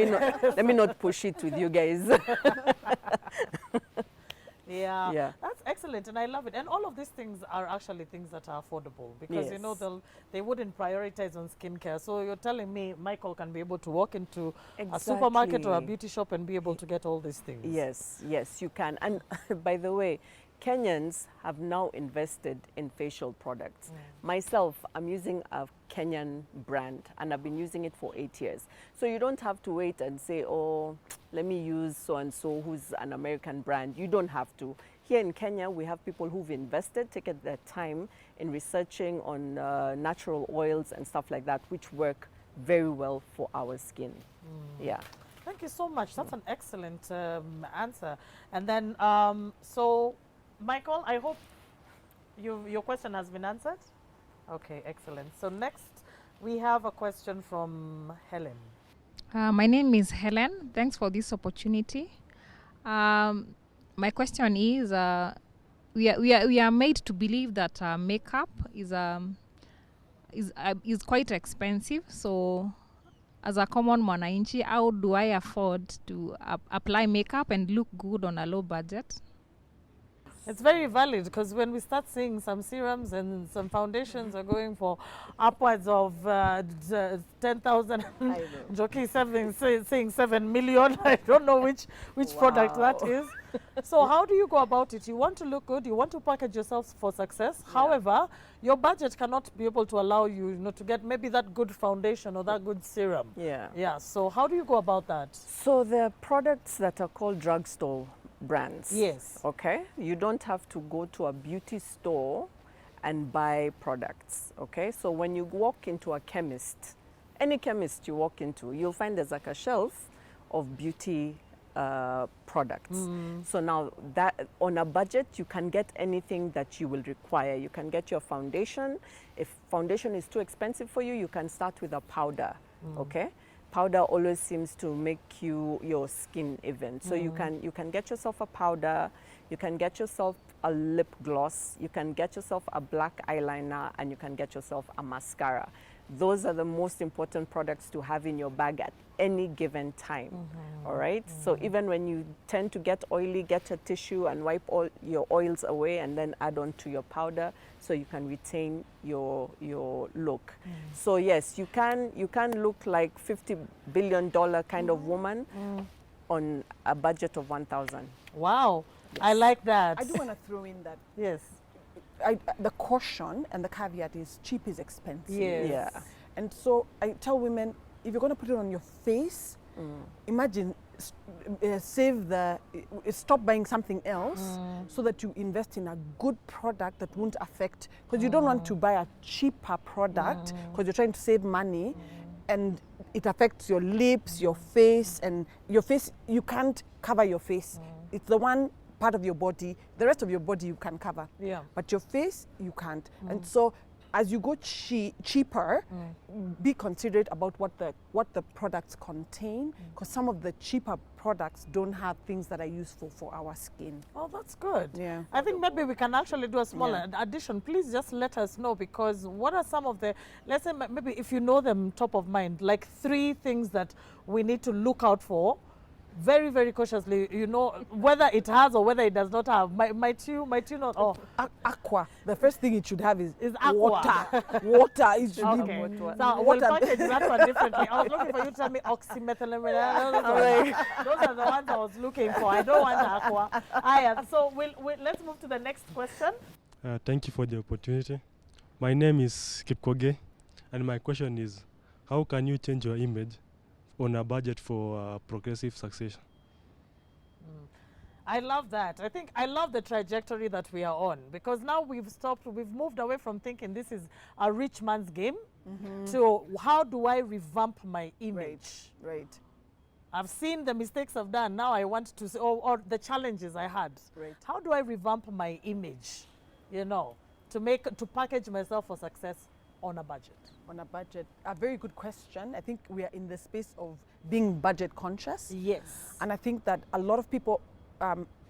me not push it with you guys. Yeah, that's excellent, and I love it. And all of these things are actually things that are affordable because you know they wouldn't prioritize on skincare. So you're telling me Michael can be able to walk into a supermarket or a beauty shop and be able to get all these things. Yes, you can. And by the way, Kenyans have now invested in facial products. Myself, I'm using a Kenyan brand and I've been using it for 8 years. So you don't have to wait and say, oh, let me use so-and-so who's an American brand. You don't have to. Here in Kenya, we have people who've invested, taken their time in researching on natural oils and stuff like that, which work very well for our skin. Yeah. Thank you so much. That's an excellent answer. And then, so Michael, I hope your question has been answered. Okay, excellent. So next, we have a question from Helen. My name is Helen. Thanks for this opportunity. My question is, we are made to believe that makeup is quite expensive. So, as a common mwananchi, how do I afford to apply makeup and look good on a low budget? It's very valid because when we start seeing some serums and some foundations are going for upwards of 10,000, Joki saying 7 million. I don't know which product that is. So how do you go about it? You want to look good, you want to package yourself for success. Yeah. However, your budget cannot be able to allow you, to get maybe that good foundation or that good serum. Yeah. So how do you go about that? So there are products that are called drugstore brands. Yes. Okay. You don't have to go to a beauty store and buy products. Okay. So when you walk into a chemist, any chemist you walk into, you'll find there's like a shelf of beauty products. So now that on a budget, you can get anything that you will require. You can get your foundation. If foundation is too expensive for you, you can start with a powder. Okay. Powder always seems to make your skin even. So you can get yourself a powder, you can get yourself a lip gloss, you can get yourself a black eyeliner, and you can get yourself a mascara. Those are the most important products to have in your bag at any given time. All right. So even when you tend to get oily, get a tissue and wipe all your oils away and then add on to your powder so you can retain your look. So yes, you can look like $50 billion kind of woman on a budget of 1,000. Wow. Yes. I like that. I do want to throw in that. Yes. The caution and the caveat is cheap is expensive. Yes. Yeah. And so I tell women, if you're going to put it on your face, imagine stop buying something else so that you invest in a good product that won't affect, because you don't want to buy a cheaper product because you're trying to save money and it affects your lips, your face, and your face, you can't cover your face. It's the one part of your body, the rest of your body you can cover. Yeah. But your face, you can't. And so as you go cheaper, be considerate about what the products contain, because some of the cheaper products don't have things that are useful for our skin. Oh, that's good. Yeah. I think maybe we can actually do a small addition. Please just let us know, because what are some of the, let's say maybe if you know them top of mind, like 3 things that we need to look out for very, very cautiously, whether it has or whether it does not have. Might you not? Oh, aqua. The first thing it should have is aqua. Water. Water. It should okay. be water. So we'll package that one differently. I was looking for you to tell me oxymethylamine. Those are the ones I was looking for. I don't want aqua. So let's move to the next question. Thank you for the opportunity. My name is Kipkoge, and my question is, how can you change your image on a budget for progressive succession? I love that. I love the trajectory that we are on, because now we've moved away from thinking this is a rich man's game to how do I revamp my image? Right. I've seen the mistakes I've done. Now I want to see, or the challenges I had. Right. How do I revamp my image, to package myself for success on a budget? On a budget, a very good question. I think we are in the space of being budget conscious. Yes. And I think that a lot of people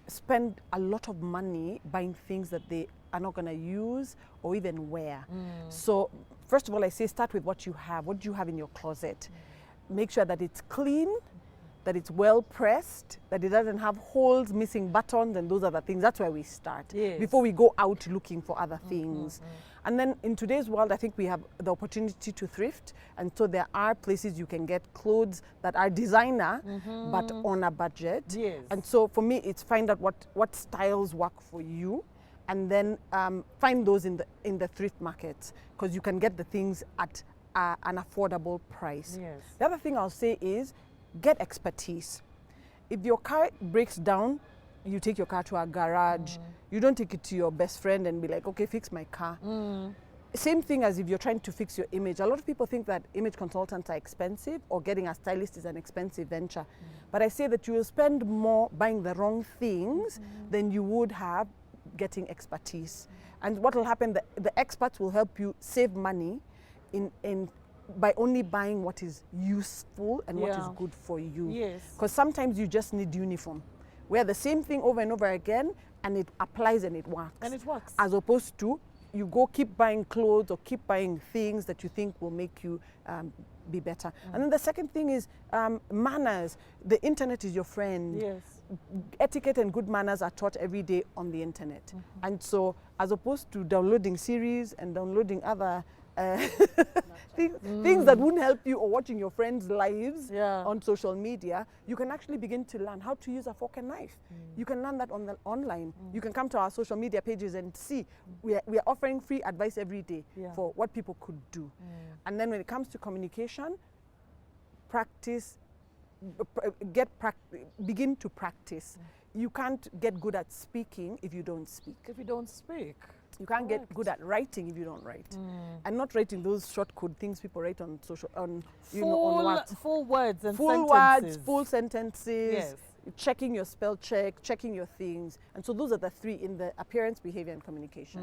spend a lot of money buying things that they are not going to use or even wear. So first of all, I say start with what you have. What do you have in your closet? Make sure that it's clean, that it's well pressed, that it doesn't have holes, missing buttons, and those other things. That's where we start before we go out looking for other things. And then in today's world, I think we have the opportunity to thrift. And so there are places you can get clothes that are designer, but on a budget. Yes. And so for me, it's find out what styles work for you, and then find those in the thrift markets, because you can get the things at an affordable price. Yes. The other thing I'll say is get expertise. If your car breaks down, you take your car to a garage. You don't take it to your best friend and be like, okay, fix my car. Same thing as if you're trying to fix your image. A lot of people think that image consultants are expensive, or getting a stylist is an expensive venture. But I say that you will spend more buying the wrong things than you would have getting expertise. And what will happen, the experts will help you save money by only buying what is useful and what is good for you. Yes. Because sometimes you just need uniform. Wear the same thing over and over again, and it applies and it works. And it works. As opposed to you go keep buying clothes or keep buying things that you think will make you be better. And then the second thing is manners. The internet is your friend. Yes. Etiquette and good manners are taught every day on the internet. And so as opposed to downloading series and downloading other things that wouldn't help you, or watching your friends' lives on social media, you can actually begin to learn how to use a fork and knife. You can learn that online. You can come to our social media pages and see we are offering free advice every day for what people could do. And then when it comes to communication, practice, begin to practice. You can't get good at speaking if you don't speak. If you don't speak. You can't get good at writing if you don't write. And not writing those short code things people write on social, on full words and full sentences. words, full sentences. Yes. Checking your spell check, checking your things. And so those are the three in the appearance, behavior, and communication.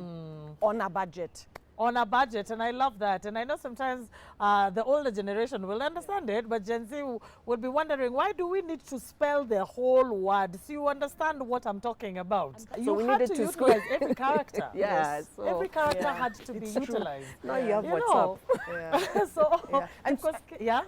On a budget. On a budget, and I love that. And I know sometimes the older generation will understand it, but Gen Z will be wondering, why do we need to spell the whole word? So you understand what I'm talking about. So you we had needed to to utilize every character. Yes. So every character had to be It's true. utilized. now you have You what's know. up. So, And because,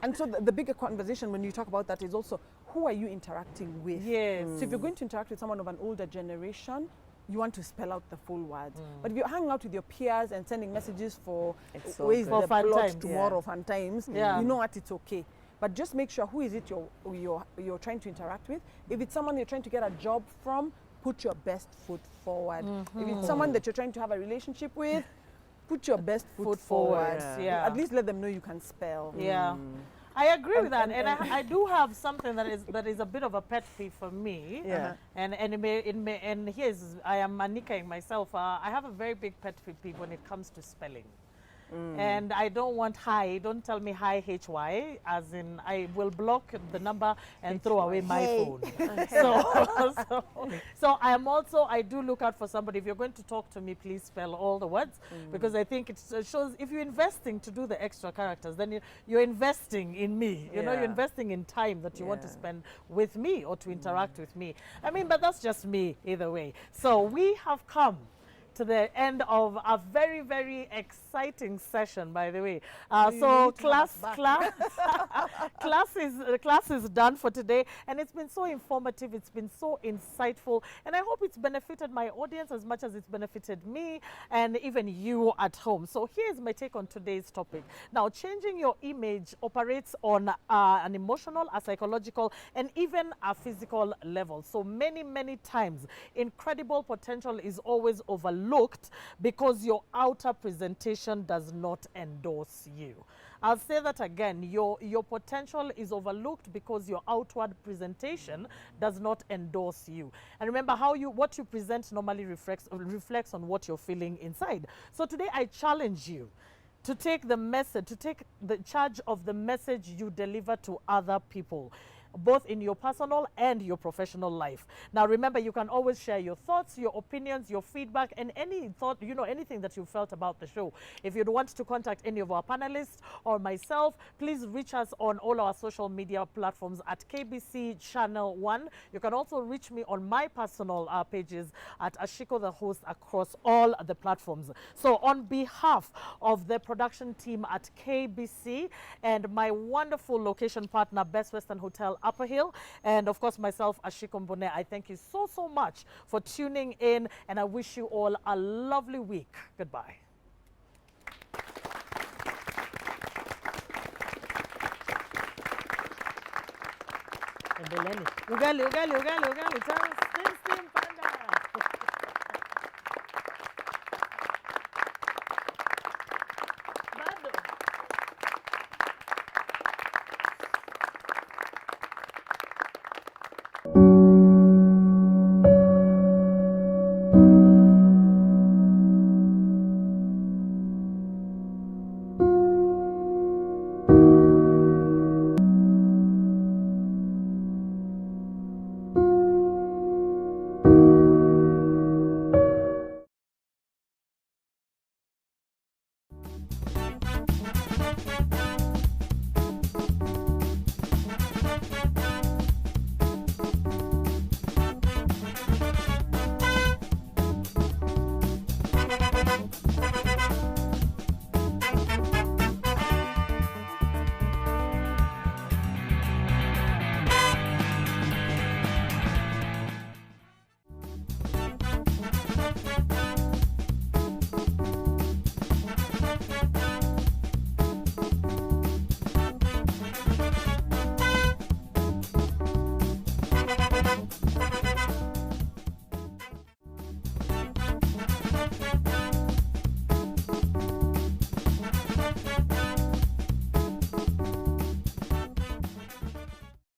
And so the bigger conversation when you talk about that is also, who are you interacting with? Yes. So if you're going to interact with someone of an older generation, you want to spell out the full words. But if you're hanging out with your peers and sending messages for It's so ways good. the For fun plot times. tomorrow, fun times, Yeah. you know what, it's okay. But just make sure who is it you're trying to interact with. If it's someone you're trying to get a job from, put your best foot forward. If it's someone that you're trying to have a relationship with, put your best foot forward. Yeah. At least let them know you can spell. Yeah. I agree with that, and I do have something that is a bit of a pet peeve for me. Yeah. And here's, I am manicking myself. I have a very big pet peeve when it comes to spelling. And I don't want hi. Don't tell me hi HY, as in I will block the number and throw away my phone. So I do look out for somebody. If you're going to talk to me, please spell all the words, because I think it shows if you're investing to do the extra characters, then you're investing in me. You know, you're investing in time that you want to spend with me or to interact with me. I mean, but that's just me either way. So we have come to the end of a very, very exciting session, by the way. So class is done for today, and it's been so informative, it's been so insightful, and I hope it's benefited my audience as much as it's benefited me and even you at home. So here's my take on today's topic. Now, changing your image operates on an emotional, a psychological, and even a physical level. So many, many times, incredible potential is always overlooked overlooked because your outer presentation does not endorse you. I'll say that again. Your potential is overlooked because your outward presentation does not endorse you. And remember, what you present normally reflects on what you're feeling inside. So today I challenge you to take the charge of the message you deliver to other people, both in your personal and your professional life. Now remember, you can always share your thoughts, your opinions, your feedback, and anything that you felt about the show. If you'd want to contact any of our panelists or myself, please reach us on all our social media platforms at KBC Channel 1. You can also reach me on my personal pages at Ashiko the Host across all the platforms. So on behalf of the production team at KBC and my wonderful location partner, Best Western Hotel Upper Hill, and of course myself, Ashiko Mbone, I thank you so much for tuning in, and I wish you all a lovely week. Goodbye. Ugali, ugali, ugali, ugali. Steam, panda.